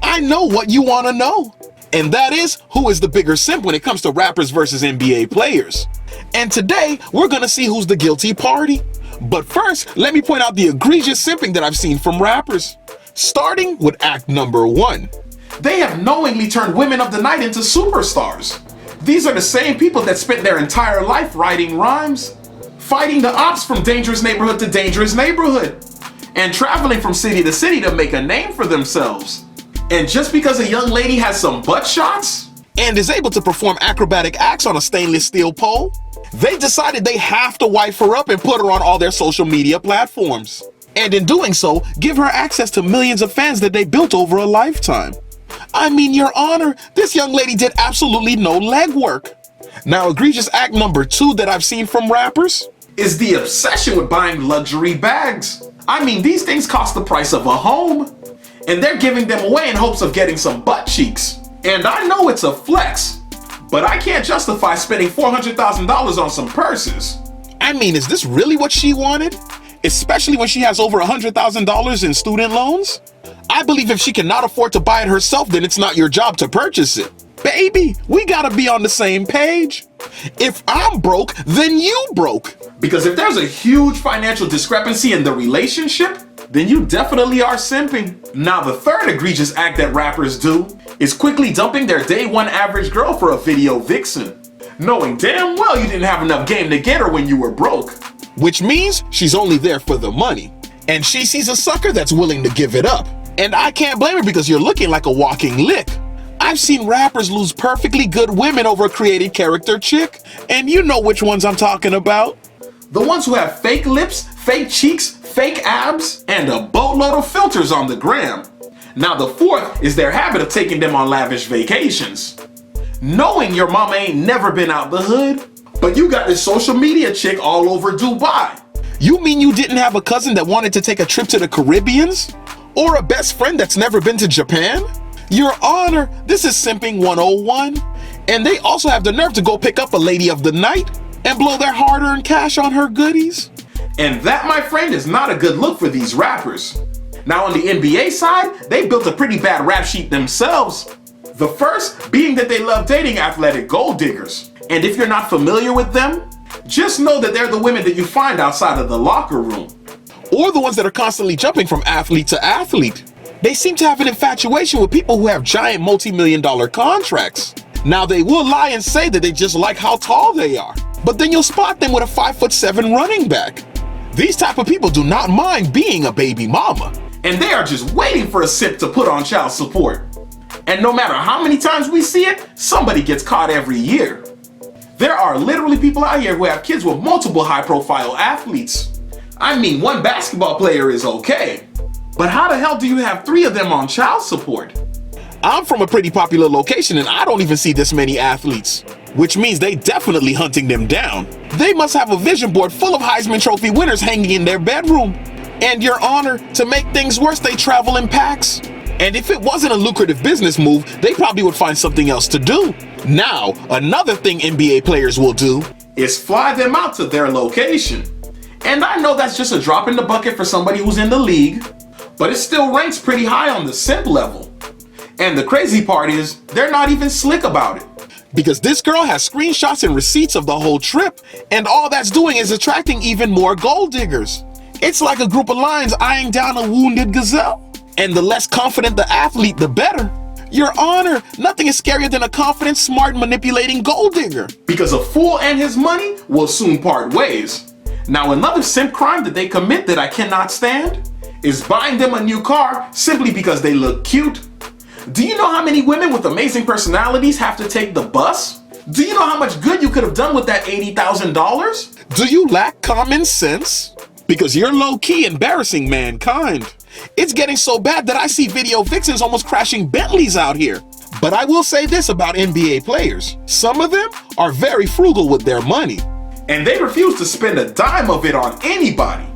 I know what you want to know. And that is, who is the bigger simp when it comes to rappers versus NBA players? And today, we're gonna see who's the guilty party. But first, let me point out the egregious simping that I've seen from rappers. Starting with act number 1. They have knowingly turned women of the night into superstars. These are the same people that spent their entire life writing rhymes, fighting the ops from dangerous neighborhood to dangerous neighborhood, and traveling from city to city to make a name for themselves. And just because a young lady has some butt shots and is able to perform acrobatic acts on a stainless steel pole, they decided they have to wife her up and put her on all their social media platforms. And in doing so, give her access to millions of fans that they built over a lifetime. I mean, Your Honor, this young lady did absolutely no legwork. Now, egregious act number 2 that I've seen from rappers is the obsession with buying luxury bags. I mean, these things cost the price of a home, and they're giving them away in hopes of getting some butt cheeks. And I know it's a flex, but I can't justify spending $400,000 on some purses. I mean, is this really what she wanted? Especially when she has over $100,000 in student loans? I believe if she cannot afford to buy it herself, then it's not your job to purchase it. Baby, we gotta be on the same page. If I'm broke, then you broke. Because if there's a huge financial discrepancy in the relationship, then you definitely are simping. Now, the third egregious act that rappers do is quickly dumping their day one average girl for a video vixen, knowing damn well you didn't have enough game to get her when you were broke. Which means she's only there for the money. And she sees a sucker that's willing to give it up. And I can't blame her because you're looking like a walking lick. I've seen rappers lose perfectly good women over a created character chick, and you know which ones I'm talking about. The ones who have fake lips, fake cheeks, fake abs, and a boatload of filters on the gram. Now the fourth is their habit of taking them on lavish vacations. Knowing your mama ain't never been out the hood, but you got this social media chick all over Dubai. You mean you didn't have a cousin that wanted to take a trip to the Caribbeans? Or a best friend that's never been to Japan? Your Honor, this is Simping 101. And they also have the nerve to go pick up a lady of the night and blow their hard-earned cash on her goodies. And that, my friend, is not a good look for these rappers. Now on the NBA side, they built a pretty bad rap sheet themselves. The first being that they love dating athletic gold diggers. And if you're not familiar with them, just know that they're the women that you find outside of the locker room. Or the ones that are constantly jumping from athlete to athlete. They seem to have an infatuation with people who have giant multi-million-dollar contracts. Now they will lie and say that they just like how tall they are, but then you'll spot them with a 5'7" running back. These type of people do not mind being a baby mama, and they are just waiting for a simp to put on child support. And no matter how many times we see it, somebody gets caught every year. There are literally people out here who have kids with multiple high-profile athletes. I mean, one basketball player is okay, but how the hell do you have 3 of them on child support? I'm from a pretty popular location and I don't even see this many athletes, which means they definitely hunting them down. They must have a vision board full of Heisman Trophy winners hanging in their bedroom. And Your Honor, to make things worse, they travel in packs. And if it wasn't a lucrative business move, they probably would find something else to do. Now, another thing NBA players will do is fly them out to their location. And I know that's just a drop in the bucket for somebody who's in the league, but it still ranks pretty high on the simp level. And the crazy part is, they're not even slick about it. Because this girl has screenshots and receipts of the whole trip, and all that's doing is attracting even more gold diggers. It's like a group of lions eyeing down a wounded gazelle. And the less confident the athlete, the better. Your Honor, nothing is scarier than a confident, smart, manipulating gold digger. Because a fool and his money will soon part ways. Now, another simp crime that they commit that I cannot stand is buying them a new car simply because they look cute. Do you know how many women with amazing personalities have to take the bus? Do you know how much good you could have done with that $80,000? Do you lack common sense? Because you're low-key embarrassing mankind. It's getting so bad that I see video vixens almost crashing Bentleys out here. But I will say this about NBA players. Some of them are very frugal with their money. And they refuse to spend a dime of it on anybody.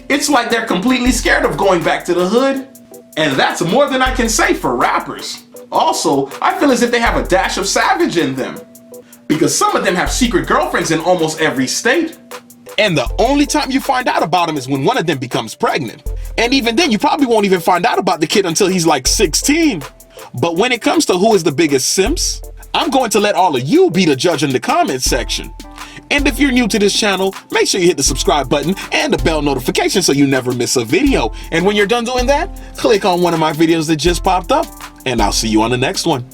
It's like they're completely scared of going back to the hood. And that's more than I can say for rappers. Also, I feel as if they have a dash of savage in them. Because some of them have secret girlfriends in almost every state. And the only time you find out about them is when one of them becomes pregnant. And even then, you probably won't even find out about the kid until he's like 16. But when it comes to who is the biggest simps, I'm going to let all of you be the judge in the comments section. And if you're new to this channel, make sure you hit the subscribe button and the bell notification so you never miss a video. And when you're done doing that, click on one of my videos that just popped up, and I'll see you on the next one.